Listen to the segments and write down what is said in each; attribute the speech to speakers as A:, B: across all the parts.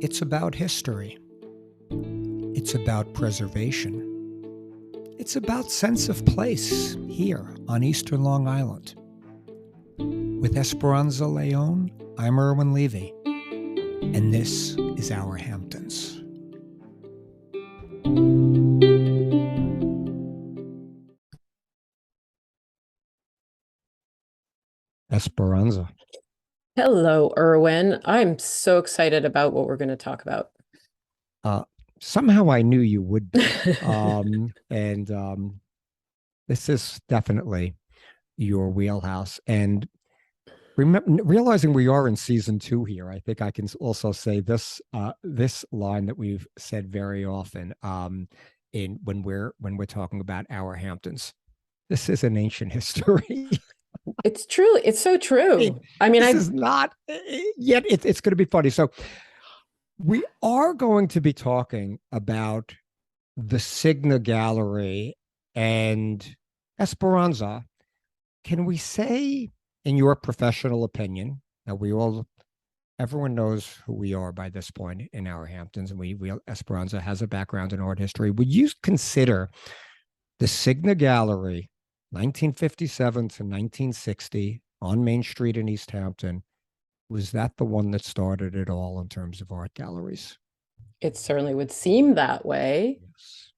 A: It's about history. It's about preservation. It's about sense of place here on Eastern Long Island. With Esperanza Leon, I'm Irwin Levy, and this is Our Hamptons. Esperanza.
B: Hello, Irwin. I'm so excited about what we're going to talk about.
A: Somehow I knew you would be. This is definitely your wheelhouse. And realizing we are in season 2 here, I think I can also say this line that we've said very often when we're talking about Our Hamptons. This is an ancient history.
B: It's true. It's so true.
A: This is not yet. It's going to be funny. So we are going to be talking about the Signa Gallery and Esperanza. Can we say, in your professional opinion, now everyone knows who we are by this point in Our Hamptons, and Esperanza has a background in art history. Would you consider the Signa Gallery, 1957 to 1960, on Main Street in East Hampton, was that the one that started it all in terms of art galleries?
B: It certainly would seem that way.
A: Yes.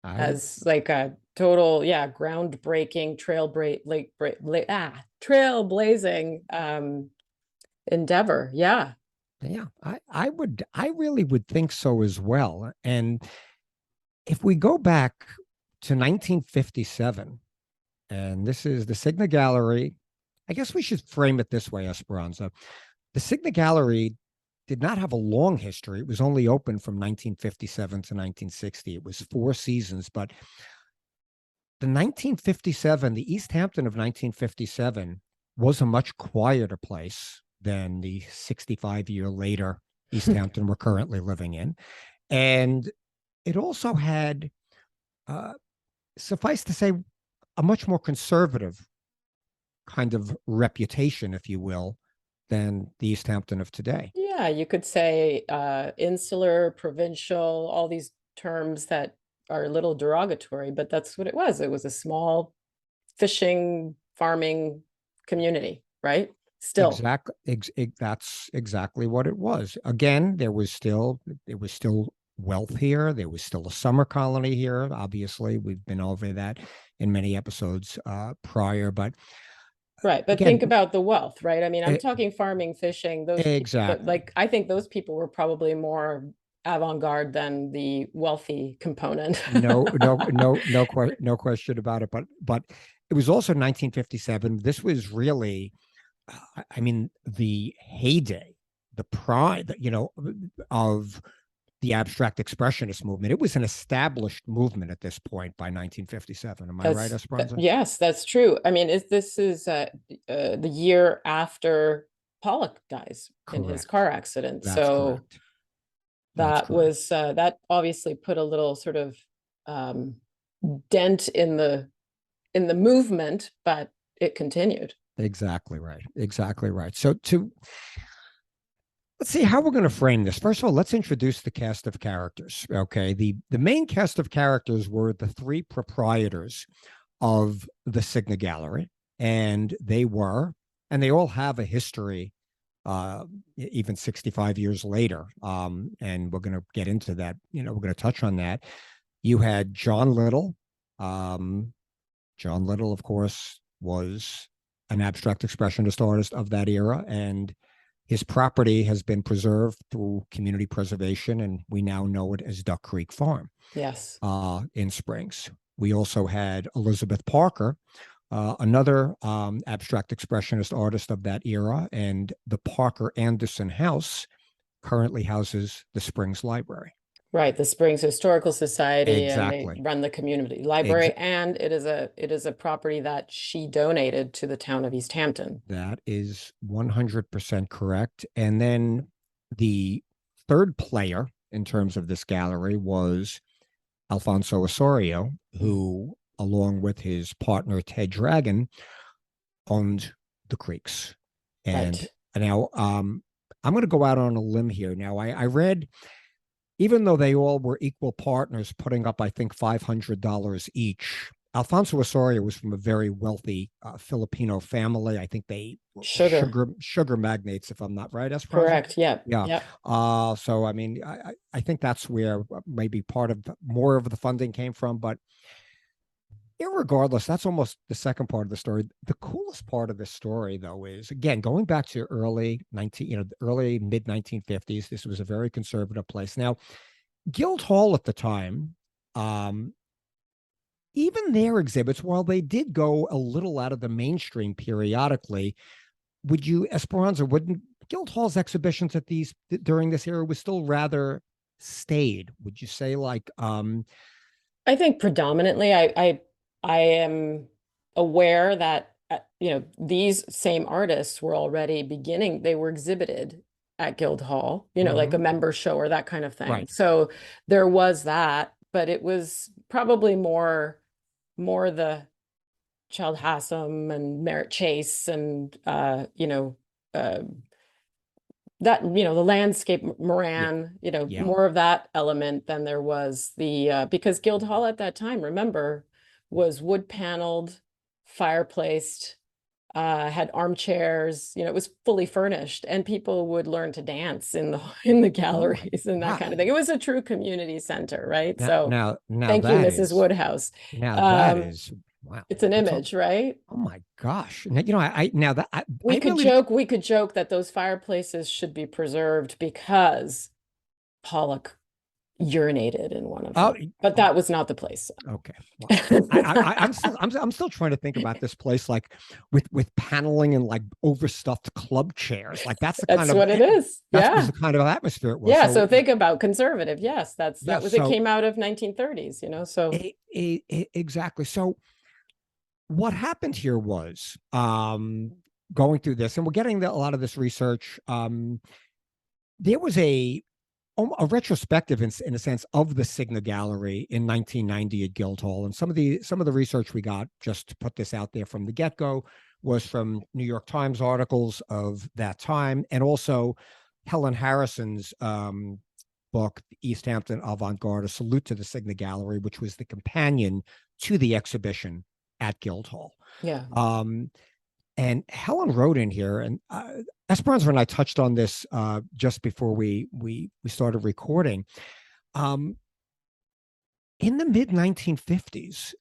B: As like a total, groundbreaking trailblazing endeavor. Yeah.
A: Yeah, I really would think so as well. And if we go back to 1957, and this is the Signa Gallery. I guess we should frame it this way, Esperanza. The Signa Gallery did not have a long history. It was only open from 1957 to 1960. It was 4 seasons, but the East Hampton of 1957 was a much quieter place than the 65-year later East Hampton we're currently living in. And it also had, suffice to say, a much more conservative kind of reputation, if you will, than the East Hampton of today.
B: Yeah, you could say insular, provincial, all these terms that are a little derogatory, but that's what it was. It was a small fishing, farming community, right? Still.
A: Exactly. That's exactly what it was. Again, there was still wealth here. There was still a summer colony here. Obviously, we've been over that in many episodes prior, but
B: right. But again, think about the wealth, right? I mean, I'm talking farming, fishing, those
A: exactly.
B: Like, I think those people were probably more avant-garde than the wealthy component.
A: No question about it. But it was also 1957. This was really, I mean, the heyday, the pride, of the abstract expressionist movement. It was an established movement at this point by 1957. Am I right, Esperanza?
B: Yes, that's true. I mean, this is the year after Pollock dies in his car accident.
A: That's correct.
B: That obviously put a little sort of dent in the movement, but it continued.
A: Exactly right. So let's see how we're going to frame this. First of all, let's introduce the cast of characters. Okay. The main cast of characters were the 3 proprietors of the Signa Gallery, and they all have a history, even 65 years later. And we're going to get into that. We're going to touch on that. You had John Little. John Little, of course, was an abstract expressionist artist of that era, and his property has been preserved through community preservation, and we now know it as Duck Creek Farm.
B: Yes.
A: In Springs. We also had Elizabeth Parker, another abstract expressionist artist of that era, and the Parker Anderson House currently houses the Springs Library.
B: Right, the Springs Historical Society,
A: exactly.
B: And they run the community library, and it is a property that she donated to the town of East Hampton.
A: That is 100% correct. And then the third player in terms of this gallery was Alfonso Ossorio, who, along with his partner Ted Dragon, owned the creeks. And now I'm going to go out on a limb here. Now, I read, even though they all were equal partners, putting up, I think, $500 each. Alfonso Ossorio was from a very wealthy Filipino family. I think they were
B: Sugar.
A: sugar magnates, if I'm not right, Esperanza.
B: Correct. Yep.
A: Yeah.
B: Yep.
A: So I mean, I think that's where maybe part of more of the funding came from. But irregardless, that's almost the second part of the story. The coolest part of this story, though, is again going back to early mid 1950s. This was a very conservative place. Now, Guildhall at the time, even their exhibits, while they did go a little out of the mainstream periodically, would you, Esperanza, wouldn't Guildhall's exhibitions at these during this era was still rather staid? Would you say, like,
B: I think predominantly, I am aware that these same artists were already beginning. They were exhibited at Guildhall, like a member show or that kind of thing.
A: Right.
B: So there was that, but it was probably more the Child Hassam and Merritt Chase and that the landscape Moran,
A: Yeah.
B: more of that element than there was the because Guildhall at that time, remember, was wood paneled, fireplaced, had armchairs, it was fully furnished, and people would learn to dance in the
A: Oh
B: galleries and that
A: wow.
B: kind of thing. It was a true community center, right?
A: Now,
B: So
A: now
B: thank you,
A: that
B: Mrs.
A: is
B: Woodhouse.
A: now that
B: Um,
A: is wow.
B: it's an
A: That's a,
B: image, right?
A: oh my gosh. Now, I now that
B: We
A: I
B: could
A: really
B: joke, we could joke that those fireplaces should be preserved because Pollock urinated in one of
A: oh,
B: them, but that was not the place.
A: okay. Well, I'm still trying to think about this place like with paneling and like overstuffed club chairs. Like that's the kind
B: That's
A: of
B: what it is.
A: that was
B: Yeah.
A: the kind of atmosphere it was.
B: Yeah.
A: So
B: So think about conservative. Yes,
A: yeah,
B: that was it
A: so
B: came out of 1930s, so
A: exactly. So what happened here was going through this, and we're getting a lot of this research. There was a retrospective in a sense of the Signa Gallery in 1990 at Guildhall, and some of the research we got, just to put this out there from the get go, was from New York Times articles of that time, and also Helen Harrison's book, East Hampton Avant-Garde: A Salute to the Signa Gallery, which was the companion to the exhibition at Guildhall.
B: yeah.
A: And Helen wrote in here, and Esperanza and I touched on this just before we started recording. In the mid 1950s,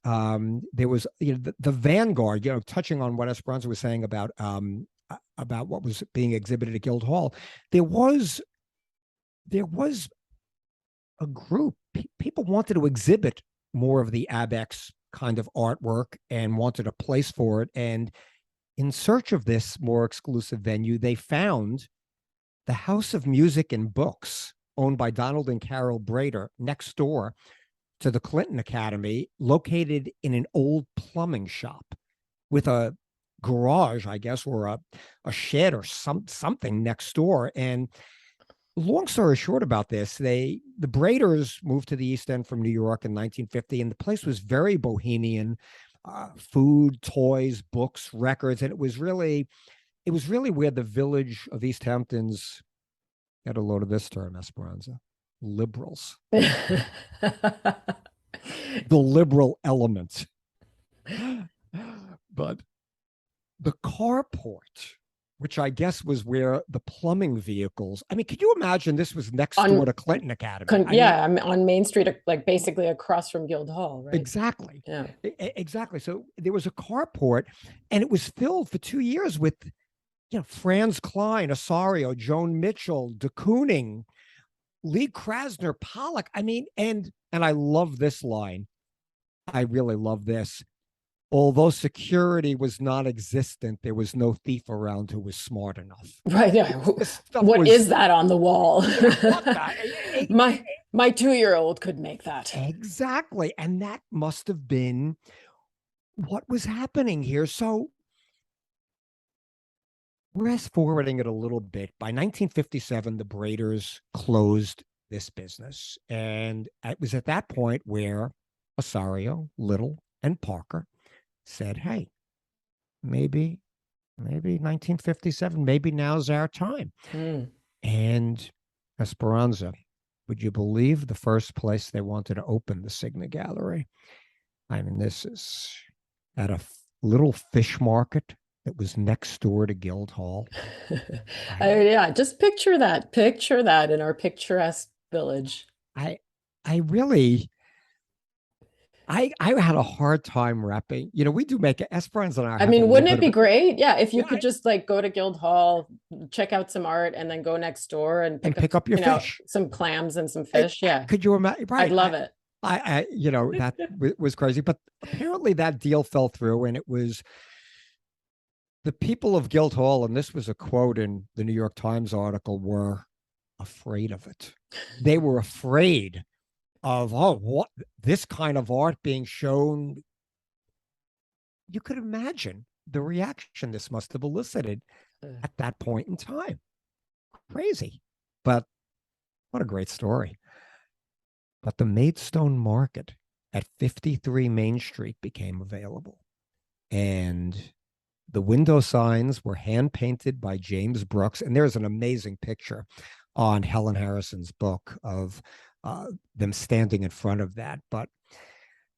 A: there was the vanguard. Touching on what Esperanza was saying about what was being exhibited at Guildhall, there was a group. People wanted to exhibit more of the Abex kind of artwork and wanted a place for it, and in search of this more exclusive venue, they found the House of Music and Books, owned by Donald and Carol Brader, next door to the Clinton Academy, located in an old plumbing shop with a garage, I guess, or a shed or something next door. And long story short about this, the Braders moved to the East End from New York in 1950, and the place was very bohemian. Food, toys, books, records, and it was really where the village of East Hampton's, had a load of this term, Esperanza, liberals, the liberal element. But the carport, which I guess was where the plumbing vehicles. I mean, could you imagine this was next door to Clinton Academy?
B: I'm on Main Street, like basically across from Guildhall, right?
A: Exactly.
B: Yeah.
A: Exactly. So there was a carport, and it was filled for 2 years with, Franz Klein, Ossorio, Joan Mitchell, de Kooning, Lee Krasner, Pollock. I mean, and I love this line. I really love this. Although security was non-existent, there was no thief around who was smart enough.
B: Right. Yeah. What is that on the wall? My 2-year-old could make that.
A: Exactly. And that must have been what was happening here. So we're fast forwarding it a little bit. By 1957, the Braders closed this business. And it was at that point where Ossorio, Little, and Parker said, hey, maybe 1957, maybe now's our time. And Esperanza, would you believe the first place they wanted to open the Signa Gallery? I mean, this is at a little fish market that was next door to Guildhall.
B: Yeah, just picture that in our picturesque village.
A: I, I really, I had a hard time wrapping. You know, we do make it. Esperanza and I
B: I
A: have a
B: mean,
A: little
B: wouldn't
A: bit
B: it
A: of
B: be
A: it.
B: great? Yeah, if you
A: Yeah,
B: could just like go to Guildhall, check out some art, and then go next door and
A: and
B: pick up,
A: pick up your fish.
B: some clams and some fish. Yeah,
A: Could you imagine?
B: I'd
A: Right.
B: love it.
A: You know, that was crazy. But apparently that deal fell through, and it was the people of Guildhall, and this was a quote in the New York Times article, were afraid of it. They were afraid of, oh, what, this kind of art being shown. You could imagine the reaction this must have elicited at that point in time. Crazy. But what a great story. But the Maidstone Market at 53 Main Street became available. And the window signs were hand painted by James Brooks. And there's an amazing picture on Helen Harrison's book of them standing in front of that. But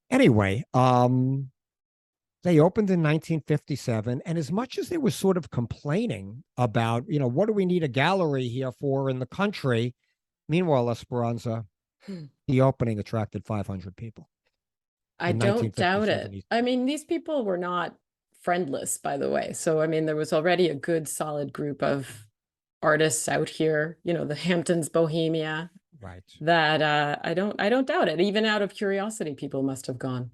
A: anyway, they opened in 1957. And as much as they were sort of complaining about, you know, what do we need a gallery here for in the country? Meanwhile, Esperanza, the opening attracted 500 people
B: I
A: in
B: don't doubt it.
A: 1957.
B: I mean, these people were not friendless, by the way. So, I mean, there was already a good, solid group of artists out here, the Hamptons, Bohemia,
A: Right.
B: that I don't doubt it. Even out of curiosity, people must have gone.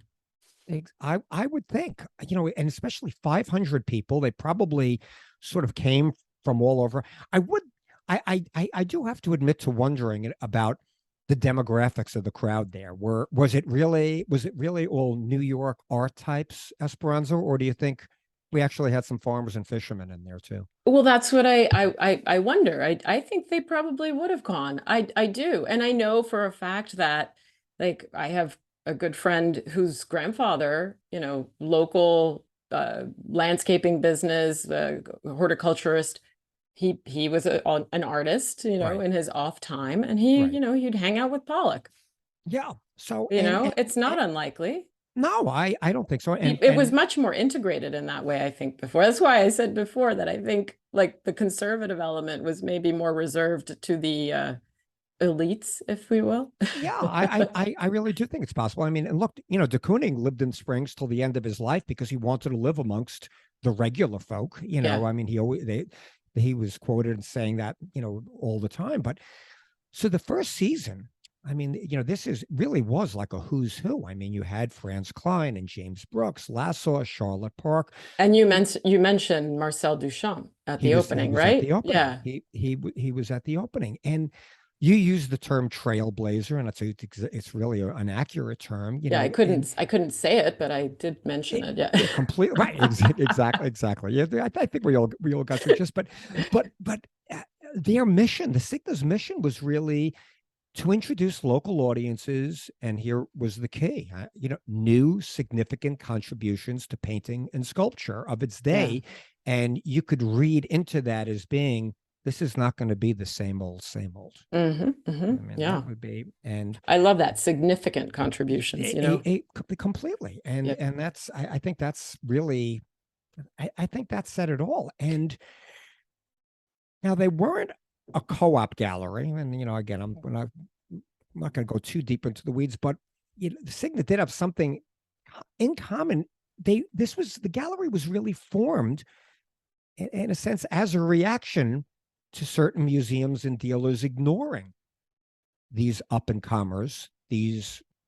A: I would think, you know, and especially 500 people, they probably sort of came from all over. I do have to admit to wondering about the demographics of the crowd there. Was it really all New York art types, Esperanza, or do you think we actually had some farmers and fishermen in there too?
B: Well, that's what I wonder. I think they probably would have gone. I do. And I know for a fact that, like, I have a good friend whose grandfather, local landscaping business, horticulturist, he was an artist,
A: Right.
B: in his off time, and
A: Right.
B: he'd hang out with Pollock.
A: Yeah. So
B: It's not unlikely.
A: no, I don't think so.
B: It was much more integrated in that way, I think, before. That's why I said before that I think, like, the conservative element was maybe more reserved to the elites, if we will.
A: yeah, I really do think it's possible. I mean, and look, you know, de Kooning lived in Springs till the end of his life because he wanted to live amongst the regular folk. You know,
B: Yeah.
A: I mean, he was quoted as saying that, you know, all the time. But so the first season, I mean, you know, this is really was like a who's who. I mean, you had Franz Klein and James Brooks, Lassaw, Charlotte Park.
B: And you mentioned Marcel Duchamp at the
A: He
B: opening,
A: was at the
B: right?
A: opening.
B: Yeah.
A: He was at the opening, and you use the term trailblazer, and it's really an accurate term, you
B: Yeah,
A: know. And
B: I couldn't say it, but I did mention it. Yeah.
A: yeah, completely right. Exactly. Yeah, I think we all got your gist, but their mission, the Signa's mission, was really to introduce local audiences, and here was the key, you know, new significant contributions to painting and sculpture of its
B: Yeah.
A: day. And you could read into that as being, this is not going to be the same old. I mean,
B: Yeah.
A: that would be, and
B: I love that. Significant contributions,
A: completely.
B: Yep.
A: And that's, I think that's really, I think that said it all. And now they weren't a co-op gallery. And, you know, again, I'm not going to go too deep into the weeds, but you know, Signa did have something in common. The gallery was really formed in a sense as a reaction to certain museums and dealers ignoring these up and comers,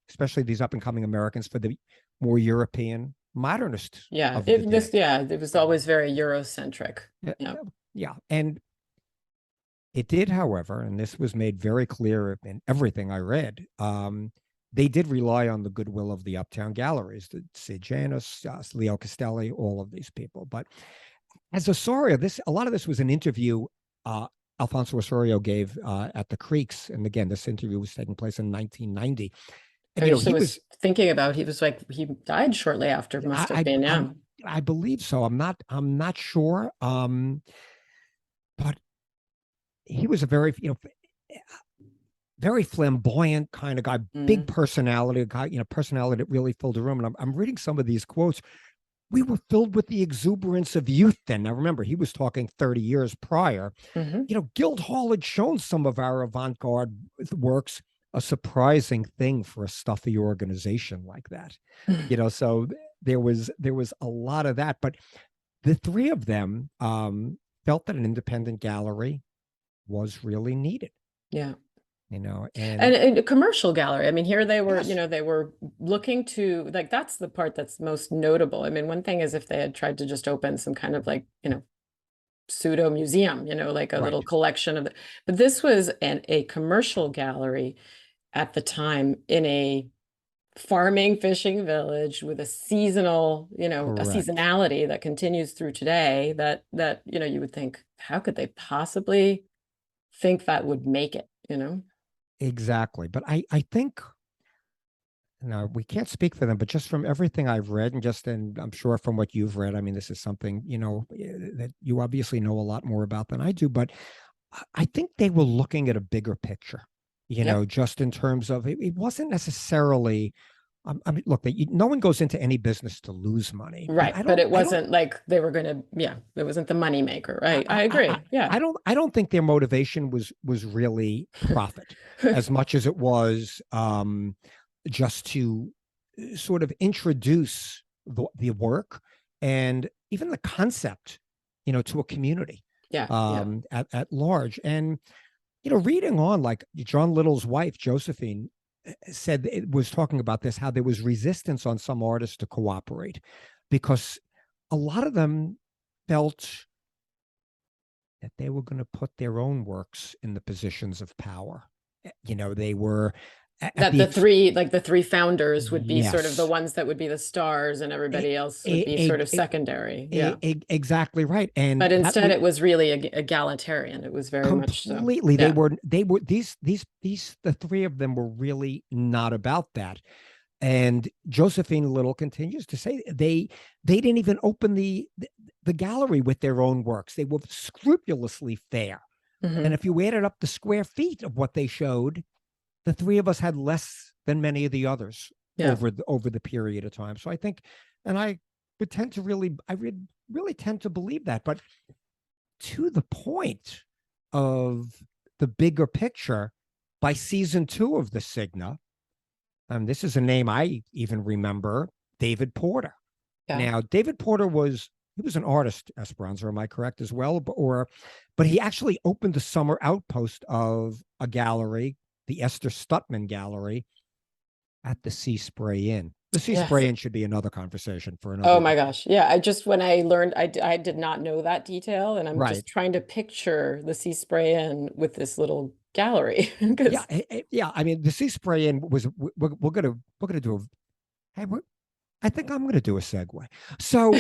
A: especially these up and coming Americans for the more European modernist
B: Yeah.
A: of the day.
B: It was always very Eurocentric. Yeah.
A: Yeah. And it did, however, and this was made very clear in everything I read, they did rely on the goodwill of the uptown galleries, the Sid Janus, Leo Castelli, all of these people. But as Osorio, a lot of this was an interview Alfonso Osorio gave at the Creeks. And again, this interview was taking place in 1990. And,
B: I
A: you know,
B: just was thinking about, he was like, he died shortly after, must have been, yeah.
A: I believe so. I'm not sure. But he was a very, very flamboyant kind of guy, big
B: Mm.
A: personality, a guy, personality that really filled the room. And I'm reading some of these quotes. We were filled with the exuberance of youth then. Now, remember, he was talking 30 years prior.
B: Hmm.
A: Guildhall had shown some of our avant-garde works, a surprising thing for a stuffy organization like that. So there was a lot of that. But the three of them felt that an independent gallery was really needed.
B: Yeah.
A: And
B: And a commercial gallery. I mean, here they were,
A: yes,
B: they were looking to, like, that's the part that's most notable. I mean, one thing is if they had tried to just open some kind of like, pseudo museum, like a little
A: right,
B: collection of but this was a commercial gallery at the time in a farming fishing village with a seasonal, a
A: correct.
B: seasonality that continues through today that you would think, how could they possibly think that would make it?
A: Exactly. But I think, no, we can't speak for them, but just from everything I've read and I'm sure from what you've read, I mean, this is something, that you obviously know a lot more about than I do, but I think they were looking at a bigger picture,
B: Yep.
A: just in terms of it wasn't necessarily, I mean, look, no one goes into any business to lose money, but
B: Right. But it wasn't like they were going to, yeah, it wasn't the money maker. Right. I agree. Yeah.
A: I don't think their motivation was really profit as much as it was just to sort of introduce the work and even the concept, to a community
B: Yeah. Yeah.
A: at large. And reading on, like John Little's wife Josephine said, it was talking about this, how there was resistance on some artists to cooperate because a lot of them felt that they were going to put their own works in the positions of power. They were at
B: That
A: the
B: the three founders would be sort of the
A: yes,
B: ones that would be the stars and
A: a,
B: everybody else would be
A: a,
B: sort of
A: a,
B: secondary. Yeah.
A: exactly right. And
B: But
A: that
B: instead
A: would
B: it was really egalitarian. It was very much so.
A: completely,
B: Yeah.
A: they were these the three of them were really not about that. And Josephine Little continues to say they didn't even open the gallery with their own works. They were scrupulously fair. And
B: Hmm.
A: if you added up the square feet of what they showed, the three of us had less than many of the others
B: Yeah.
A: over the period of time. So I think, and I would tend to really tend to believe that. But to the point of the bigger picture, by season 2 of the Signa, this is a name I even remember, David Porter.
B: Yeah.
A: Now, David Porter he was an artist, Esperanza, am I correct as well? But he actually opened the summer outpost of a gallery, the Esther Stutman Gallery, at the Sea Spray Inn. The Sea
B: Yes.
A: Spray Inn should be another conversation for
B: Oh
A: another
B: my
A: day.
B: gosh. Yeah. When I learned, I did not know that detail. And I'm
A: Right.
B: just trying to picture the sea spray in with this little gallery
A: Yeah.
B: because,
A: Yeah. I mean, the Sea Spray Inn we're gonna do a, hey, I think I'm going to do a segue. So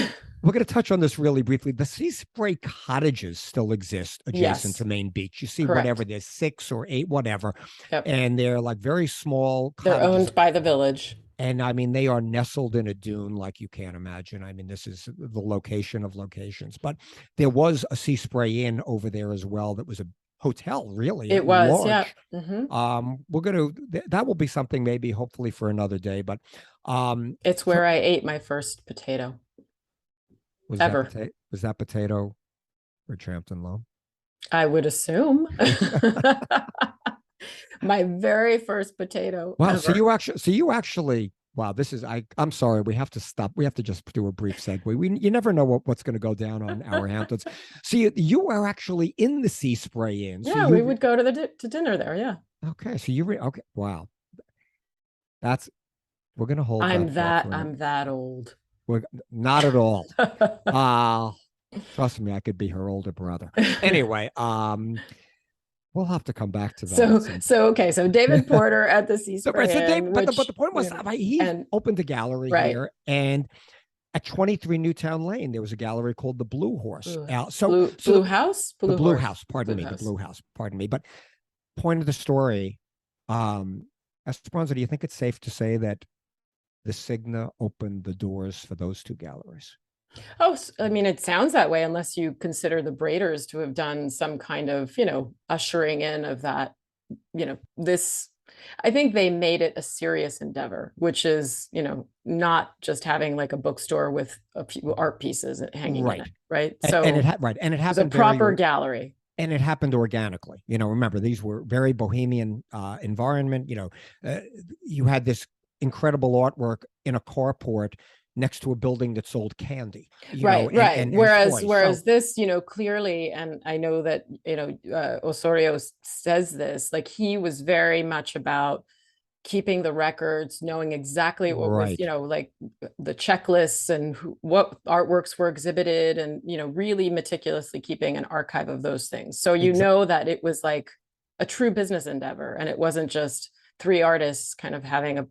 A: we're going to touch on this really briefly. The Sea Spray cottages still exist adjacent
B: yes,
A: to Main Beach. You see, whatever,
B: correct.
A: there's 6 or 8, whatever,
B: Yep.
A: and they're like very small
B: They're
A: cottages.
B: owned by the village.
A: And I mean, they are nestled in a dune like you can't imagine. I mean, this is the location of locations. But there was a Sea Spray Inn over there as well that was a hotel, really
B: It was, yeah.
A: large.
B: Hmm.
A: We're gonna that will be something maybe hopefully for another day. But
B: It's
A: so
B: where I ate my first potato ever.
A: was that potato or Trampton Loam?
B: I would assume. My very first potato
A: Wow.
B: ever.
A: So you actually, wow, this is, I'm sorry. We have to stop. We have to just do a brief segue. You never know what's going to go down on our Hamptons. So you are actually in the Sea Spray Inn. So
B: Yeah, we would go to to dinner there. Yeah.
A: okay. So okay. Wow. That's, we're going to hold that thought for
B: I'm that old.
A: we're not at all. Uh, Trust me, I could be her older brother. Anyway, we'll have to come back to that at some
B: Okay, so David Porter at the Sea
A: So, right, so
B: Spray Inn,
A: but the
B: which,
A: point was, he
B: and
A: opened a gallery
B: right,
A: here, and at 23 Newtown Lane, there was a gallery called the Blue Horse.
B: Blue House,
A: The
B: Blue
A: Blue
B: Horse,
A: House, pardon
B: Blue
A: me, the
B: House.
A: Blue House, pardon me. But point of the story, Esperanza, do you think it's safe to say that the Signa opened the doors for those two galleries?
B: Oh, I mean, it sounds that way, unless you consider the Braiders to have done some kind of, ushering in of that, this. I think they made it a serious endeavor, which is, not just having like a bookstore with a few art pieces hanging in
A: Right.
B: it, right?
A: And
B: So
A: it right. And it
B: it was a
A: happened
B: proper gallery.
A: and it happened organically. Remember, these were very bohemian environment. You had this incredible artwork in a carport next to a building that sold candy,
B: Right,
A: and,
B: right.
A: and
B: Whereas,
A: toys. So
B: this, clearly, and I know that, Osorio says this, like he was very much about keeping the records, knowing exactly what was,
A: right,
B: like the checklists and what artworks were exhibited, and, really meticulously keeping an archive of those things. So, that it was like a true business endeavor, and it wasn't just three artists kind of having a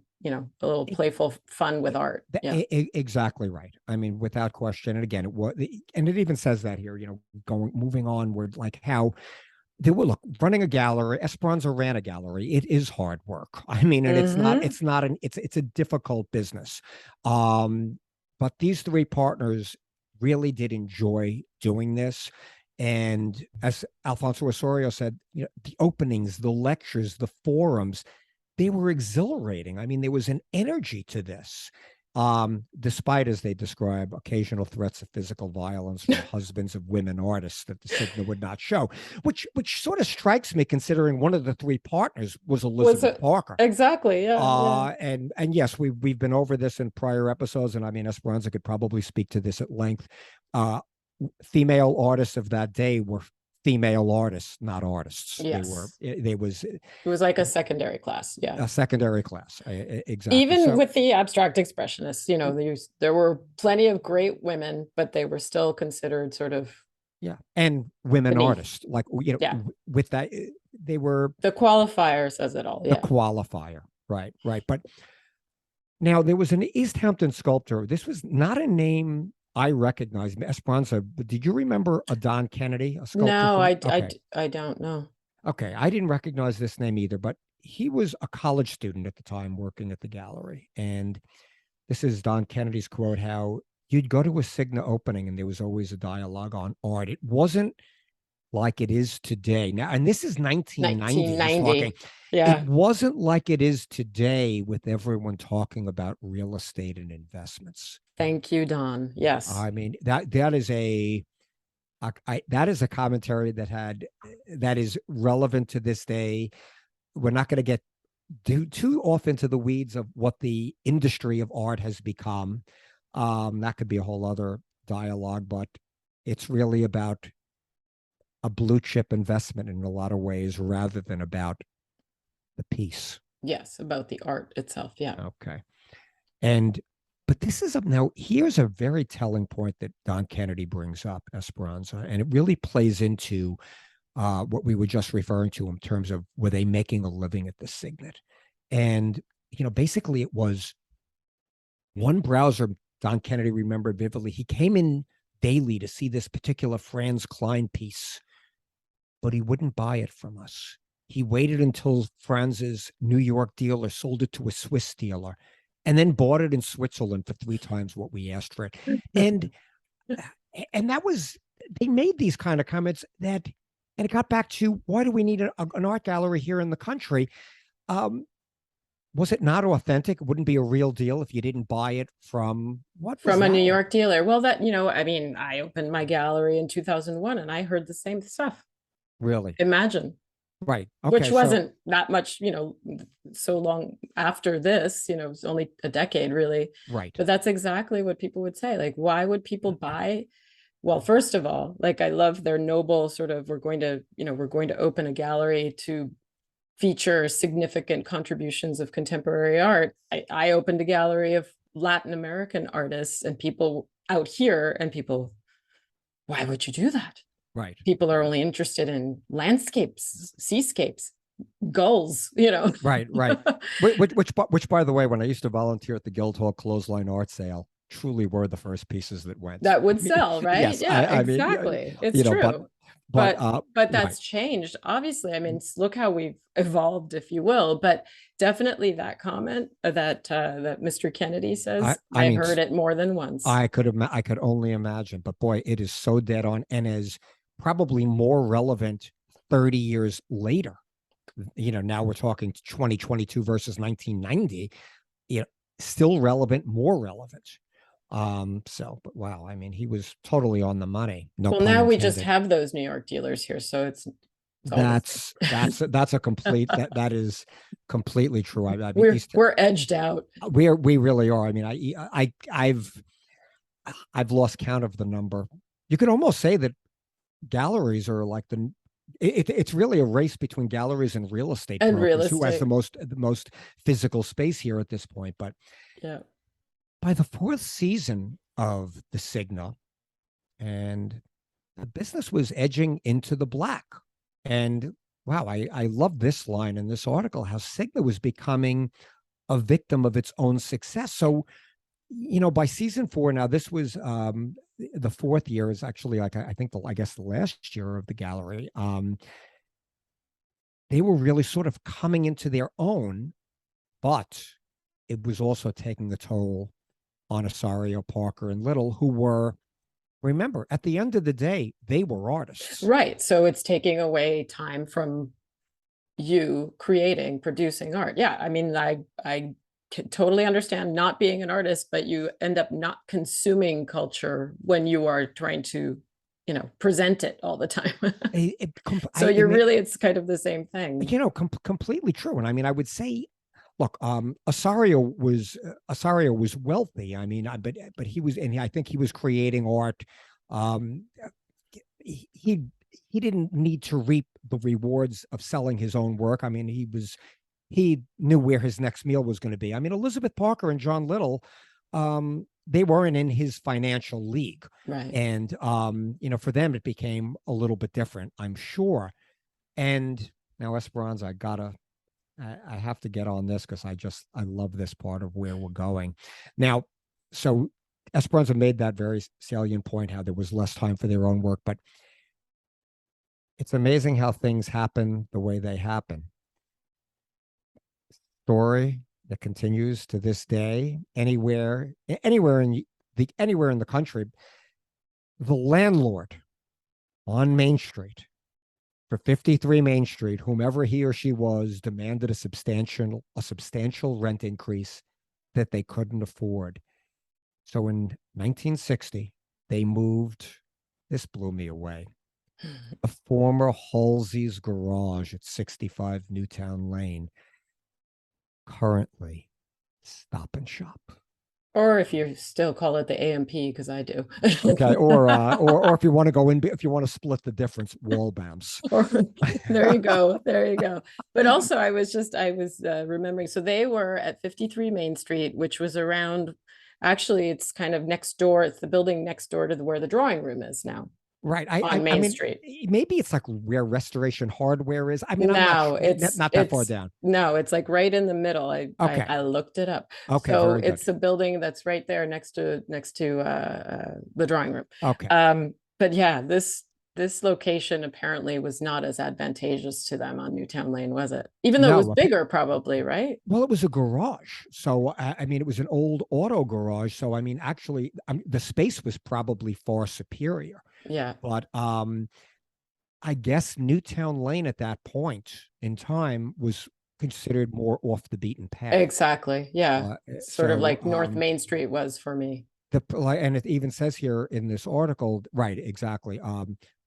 B: little playful fun with art. Yeah.
A: Exactly right. I mean, without question. And again, and it even says that here, moving onward, like how they were running a gallery. Esperanza ran a gallery. It is hard work. I mean, and it's a difficult business. But these three partners really did enjoy doing this. And as Alfonso Ossorio said, the openings, the lectures, the forums, they were exhilarating. I mean, there was an energy to this. Despite, as they describe, occasional threats of physical violence from husbands of women artists that the Signa would not show, which sort of strikes me, considering one of the three partners was Elizabeth Parker.
B: Exactly, yeah.
A: And yes, we've been over this in prior episodes, and I mean, Esperanza could probably speak to this at length. Female artists of that day were female artists, not artists.
B: Yes.
A: It was
B: like a secondary class. Yeah.
A: A secondary class. Exactly.
B: Even with the abstract expressionists, there were plenty of great women, but they were still considered sort of.
A: Yeah. And women artists, like, with that, they were.
B: The qualifier says it all.
A: The qualifier. Right. Right. But now there was an East Hampton sculptor. This was not a name I recognize. Esperanza, did you remember a Don Kennedy, a sculptor?
B: No, I don't know.
A: Okay, I didn't recognize this name either, but he was a college student at the time working at the gallery. And this is Don Kennedy's quote, how you'd go to a Signa opening and there was always a dialogue on art. It wasn't like it is today. Now, and this is 1990.
B: Yeah.
A: It wasn't like it is today with everyone talking about real estate and investments.
B: Thank you, Don. Yes.
A: I mean, that is that is a commentary that is relevant to this day. We're not going to get too off into the weeds of what the industry of art has become. That could be a whole other dialogue, but it's really about a blue chip investment in a lot of ways rather than about the piece.
B: Yes, about the art itself. Yeah.
A: Okay. But this is now, here's a very telling point that Don Kennedy brings up, Esperanza, and it really plays into what we were just referring to in terms of, were they making a living at the Signet? And, basically it was one browser, Don Kennedy remembered vividly. He came in daily to see this particular Franz Klein piece, but he wouldn't buy it from us. He waited until Franz's New York dealer sold it to a Swiss dealer, and then bought it in Switzerland for 3 times what we asked for it. And that was, they made these kind of comments and it got back to, why do we need an art gallery here in the country? Was it not authentic? It wouldn't be a real deal if you didn't buy it from
B: a New York dealer. Well, I mean, I opened my gallery in 2001 and I heard the same stuff.
A: Really?
B: Imagine.
A: Right. Okay,
B: which wasn't that much, so long after this, it was only a decade really.
A: Right.
B: But that's exactly what people would say. Like, why would people buy? Well, first of all, like, I love their noble sort of, we're going to open a gallery to feature significant contributions of contemporary art. I opened a gallery of Latin American artists and people out here, and people, why would you do that?
A: Right.
B: People are only interested in landscapes, seascapes, gulls,
A: Right. Which, by the way, when I used to volunteer at the Guildhall Clothesline Art Sale, truly were the first pieces that went.
B: That would sell, right?
A: Yes,
B: Yeah,
A: I mean, yeah,
B: exactly. It's
A: but
B: true.
A: but
B: But
A: right.
B: that's changed, obviously. I mean, look how we've evolved, if you will. But definitely that comment that Mr. Kennedy says,
A: I
B: I
A: mean,
B: heard it more than once.
A: I could only imagine, but boy, it is so dead on, and is probably more relevant 30 years later. Now we're talking 2022 versus 1990. You know, still relevant, more relevant. But wow, I mean, he was totally on the money. No
B: Well,
A: pun
B: now we just
A: intended.
B: have those New York dealers here, so it's all the
A: That's a complete that is completely true. I mean,
B: same. We're edged out.
A: we really are. I mean, I've lost count of the number. You could almost say that galleries are like it's really a race between galleries and real estate
B: And real
A: brokers who has
B: estate.
A: the most physical space here at this point. But
B: Yeah.
A: by the fourth season of the Signa, and the business was edging into the black. And wow, I love this line in this article, how Signa was becoming a victim of its own success. So, by season four, now this was the fourth year, is actually, like, I think I guess the last year of the gallery. They were really sort of coming into their own, but it was also taking the toll on Ossorio, Parker, and Little, who were, remember, at the end of the day, they were artists.
B: Right. So it's taking away time from you creating, producing art. Yeah. I mean, I can totally understand not being an artist, but you end up not consuming culture when you are trying to, present it all the time. So it's kind of the same thing.
A: Completely true. And I mean, I would say, look, Ossorio was wealthy. I mean, but he was, and I think he was creating art. Um, he didn't need to reap the rewards of selling his own work. I mean, he knew where his next meal was going to be. I mean, Elizabeth Parker and John Little, they weren't in his financial league.
B: Right.
A: And, for them, it became a little bit different, I'm sure. And now, Esperanza, I have to get on this because I love this part of where we're going. Now, so Esperanza made that very salient point, how there was less time for their own work, but it's amazing how things happen the way they happen. Story that continues to this day, anywhere in the country. The landlord on Main Street, for 53 Main Street, whomever he or she was, demanded a substantial rent increase that they couldn't afford. So in 1960, they moved. This blew me away. The former Halsey's Garage at 65 Newtown Lane, currently Stop and Shop.
B: Or if you still call it the AMP, because I do.
A: Okay, or if you want to go in, if you want to split the difference, Walbams.
B: There you go, there you go. But also, I was remembering. So they were at 53 Main Street, which was around. Actually, it's kind of next door. It's the building next door to where the drawing room is now.
A: Right.
B: On Main Street.
A: Maybe it's like where Restoration Hardware is. I mean,
B: no,
A: I'm not sure.
B: it's
A: not that far down.
B: No, it's like right in the middle. I looked it up.
A: Okay,
B: so
A: very good.
B: It's a building that's right there next to the drawing room.
A: Okay.
B: But yeah, this location apparently was not as advantageous to them on Newtown Lane, was it? Even though it was bigger, probably, right?
A: Well, it was a garage. So, I mean, it was an old auto garage. So, I mean, actually, the space was probably far superior.
B: Yeah.
A: But I guess Newtown Lane at that point in time was considered more off the beaten path.
B: Exactly. Yeah. Sort of like North Main Street was for me.
A: And it even says here in this article, right, exactly.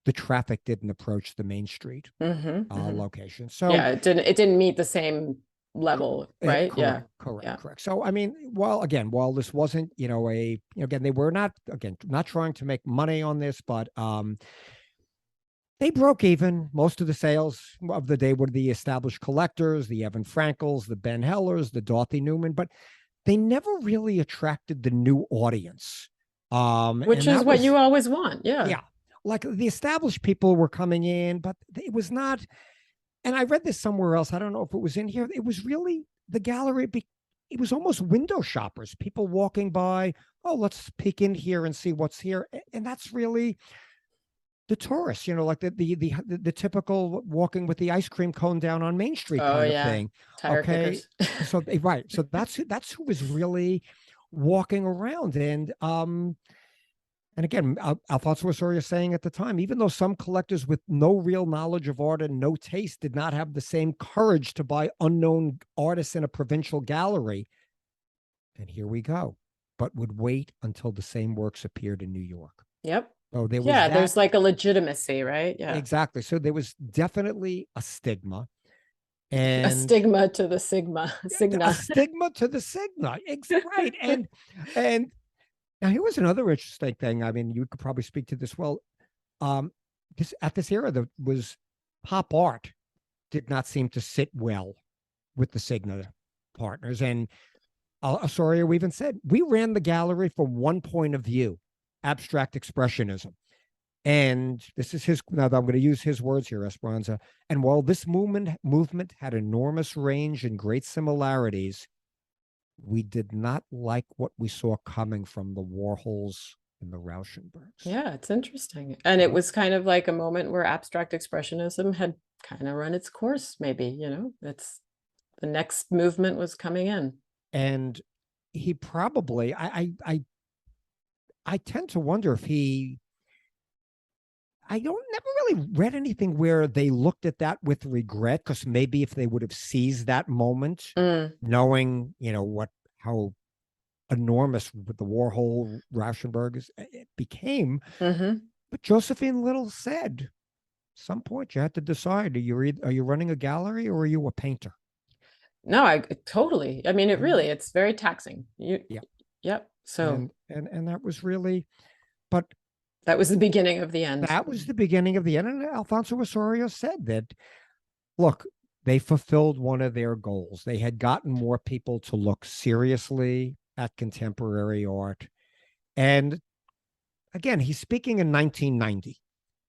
A: The traffic didn't approach the Main Street location. So
B: yeah, it didn't meet the same level, right?
A: Correct. So I mean, while this wasn't, again, they were not trying to make money on this, but they broke even. Most of the sales of the day were the established collectors, the Evan Frankels, the Ben Hellers, the Dorothy Newman, but they never really attracted the new audience.
B: Which is what you always want. Yeah.
A: Yeah. Like the established people were coming in, but it was not. And I read this somewhere else. I don't know if it was in here. It was really the gallery. it was almost window shoppers, people walking by. Oh, let's peek in here and see what's here. And that's really the tourists, like the typical walking with the ice cream cone down on Main Street
B: Oh
A: kind of
B: yeah,
A: thing.
B: tire
A: Okay.
B: kickers.
A: So right. So that's who was really walking around. And again, Alfonso Ossorio saying at the time, even though some collectors with no real knowledge of art and no taste did not have the same courage to buy unknown artists in a provincial gallery, and here we go, but would wait until the same works appeared in New York.
B: Yep.
A: So there was
B: Yeah,
A: that.
B: there's like a legitimacy, right? Yeah.
A: Exactly. So there was definitely a stigma.
B: A
A: And
B: stigma to the sigma,
A: a
B: Signa.
A: stigma to the Signa. Right. And now here was another interesting thing. I mean, you could probably speak to this well. Um, this at this era, that was pop art did not seem to sit well with the Signa partners. And Osorio even said, we ran the gallery from one point of view, abstract expressionism. And this is his, now I'm going to use his words here, Esperanza. And while this movement had enormous range and great similarities, we did not like what we saw coming from the Warhols and the Rauschenbergs.
B: Yeah, it's interesting. And it was kind of like a moment where abstract expressionism had kind of run its course, maybe, it's the next movement was coming in.
A: And he probably, I tend to wonder if I don't never really read anything where they looked at that with regret, because maybe if they would have seized that moment, knowing, how enormous with the Warhol Rauschenberg it became. But Josephine Little said, some point you had to decide, are you running a gallery or are you a painter?
B: No, I totally. I mean, it's very taxing. Yep. So
A: and that was really, but
B: that was the beginning of the end.
A: That was the beginning of the end. And Alfonso Osorio said that, look, they fulfilled one of their goals. They had gotten more people to look seriously at contemporary art. And again, he's speaking in 1990,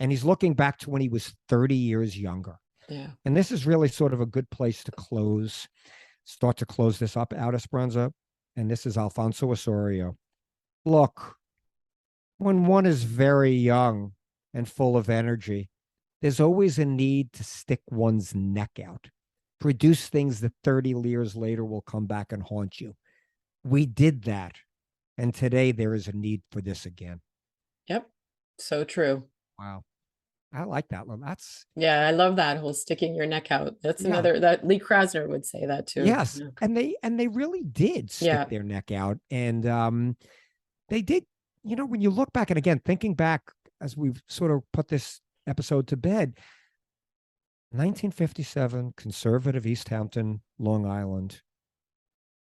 A: and he's looking back to when he was 30 years younger.
B: Yeah.
A: And this is really sort of a good place to start to close this up out, Esperanza. And this is Alfonso Osorio. Look, when one is very young and full of energy, there's always a need to stick one's neck out, produce things that 30 years later will come back and haunt you. We did that. And today there is a need for this again.
B: Yep. So true.
A: Wow. I like that one.
B: Yeah, I love that whole sticking your neck out. That's another that Lee Krasner would say that too.
A: Yes.
B: Yeah.
A: And they really did stick their neck out. And they did, when you look back, and again, thinking back as we've sort of put this episode to bed, 1957, conservative East Hampton, Long Island,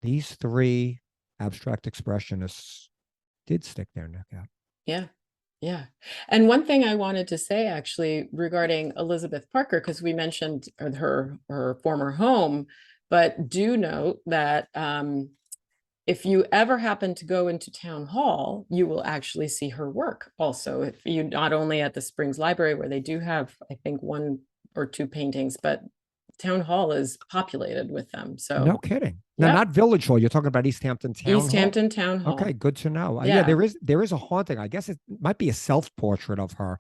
A: these three abstract expressionists did stick their neck out.
B: Yeah. Yeah. And one thing I wanted to say actually regarding Elizabeth Parker, because we mentioned her former home, but do note that if you ever happen to go into town hall, you will actually see her work also. If you not only at the Springs Library, where they do have, I think, 1 or 2 paintings, but town hall is populated with them. So
A: no kidding. Now, not Village Hall. You're talking about East Hampton Town Hall?
B: East Hampton Town Hall.
A: Okay, good to know. Yeah, there is a haunting. I guess it might be a self-portrait of her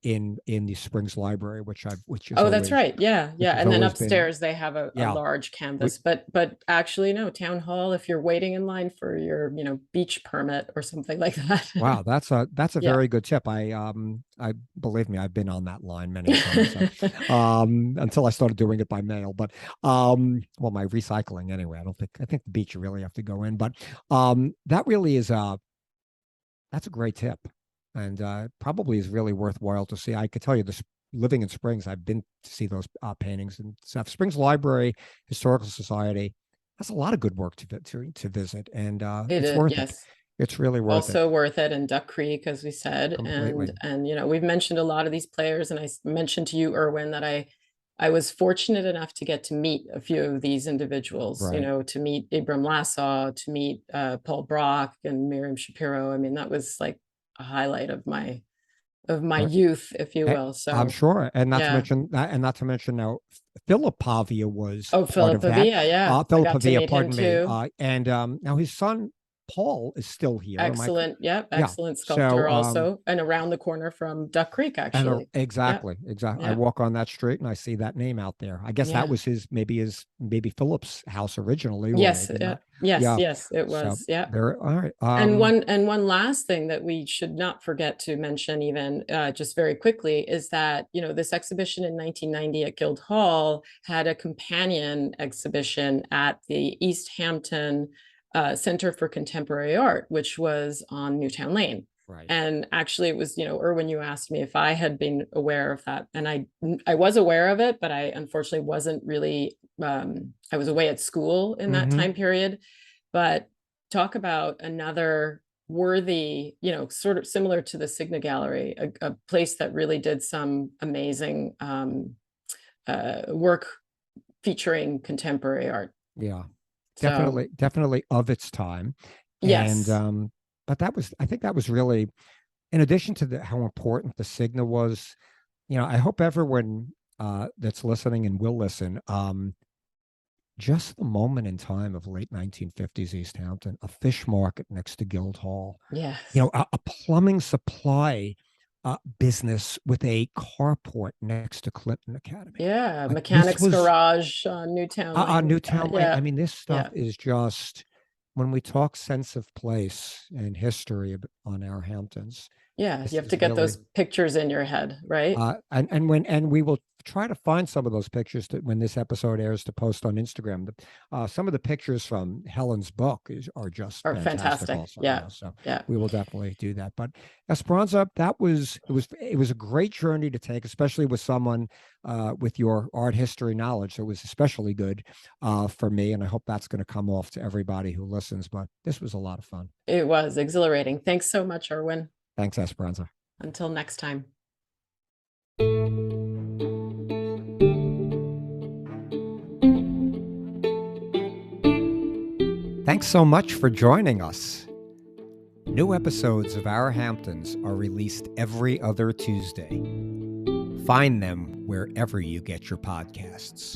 A: in the Springs Library, which is
B: that's right. Yeah. And then upstairs they have a large canvas. But actually, no, Town Hall, if you're waiting in line for your beach permit or something like that.
A: Wow, that's a very good tip. I believe me, I've been on that line many times. Until I started doing it by mail. But my recycling anyway. I think the beach you really have to go in. But that really is that's a great tip. And probably is really worthwhile to see. I could tell you this, living in Springs, I've been to see those paintings and stuff. Springs Library, Historical Society, that's a lot of good work to visit. And it's worth it. It's really worth it.
B: Also worth it. And Duck Creek, as we said. Completely. And we've mentioned a lot of these players. And I mentioned to you, Irwin, that I was fortunate enough to get to meet a few of these individuals, right. To meet Abram Lassaw, to meet Paul Brock and Miriam Shapiro. I mean, that was like a highlight of my my
A: Uh,
B: youth, if you
A: eh,
B: will.
A: I'm
B: So
A: sure, and
B: yeah.
A: not to mention now, Philip Pavia was
B: Oh,
A: part
B: Philip
A: of that.
B: Pavia, yeah. I
A: Philip
B: got to
A: Pavia,
B: meet him
A: pardon me.
B: too.
A: And now his son Paul is still here. Am I?
B: Excellent. Yep.
A: Yeah.
B: Excellent
A: So
B: sculptor also. And around the corner from Duck Creek,
A: and
B: actually. Yep.
A: exactly. I
B: Yep.
A: walk on that street and I see that name out there. I guess that
B: Yeah.
A: was maybe Philip's house originally, or
B: Yes.
A: maybe not.
B: Yes.
A: Yeah.
B: Yes, it
A: So
B: was. Yeah.
A: there. All right.
B: And one last thing that we should not forget to mention, even just very quickly, is that this exhibition in 1990 at Guildhall had a companion exhibition at the East Hampton Center for Contemporary Art, which was on Newtown Lane.
A: Right.
B: And actually, it was Irwin, you asked me if I had been aware of that, and I was aware of it, but I unfortunately wasn't really. I was away at school in that
A: Mm-hmm.
B: time period, but talk about another worthy, sort of similar to the Signa Gallery, a place that really did some amazing work featuring contemporary art.
A: Yeah.
B: So
A: Definitely of its time. And
B: yes.
A: but I think that was really, in addition to how important the Signa was, I hope everyone that's listening and will listen, just the moment in time of late 1950s East Hampton, a fish market next to Guildhall,
B: Yes.
A: a plumbing supply business with a carport next to Clinton Academy.
B: Yeah,
A: Like, this
B: mechanics
A: was
B: garage on Newtown Lane.
A: Newtown Lane.
B: Yeah.
A: I mean, this
B: Yeah.
A: stuff is just, when we talk sense of place and history on our Hamptons,
B: Yeah, you
A: this
B: have to
A: is
B: get
A: really,
B: those pictures in your head, right?
A: and we will try to find some of those pictures when this episode airs to post on Instagram. Some of the pictures from Helen's book are just
B: Are
A: fantastic
B: fantastic.
A: also.
B: Yeah.
A: So
B: Yeah.
A: we will definitely do that. But Esperanza, it was a great journey to take, especially with someone with your art history knowledge. So it was especially good for me, and I hope that's going to come off to everybody who listens. But this was a lot of fun.
B: It was exhilarating. Thanks so much, Irwin.
A: Thanks, Esperanza.
B: Until next time.
A: Thanks so much for joining us. New episodes of Our Hamptons are released every other Tuesday. Find them wherever you get your podcasts.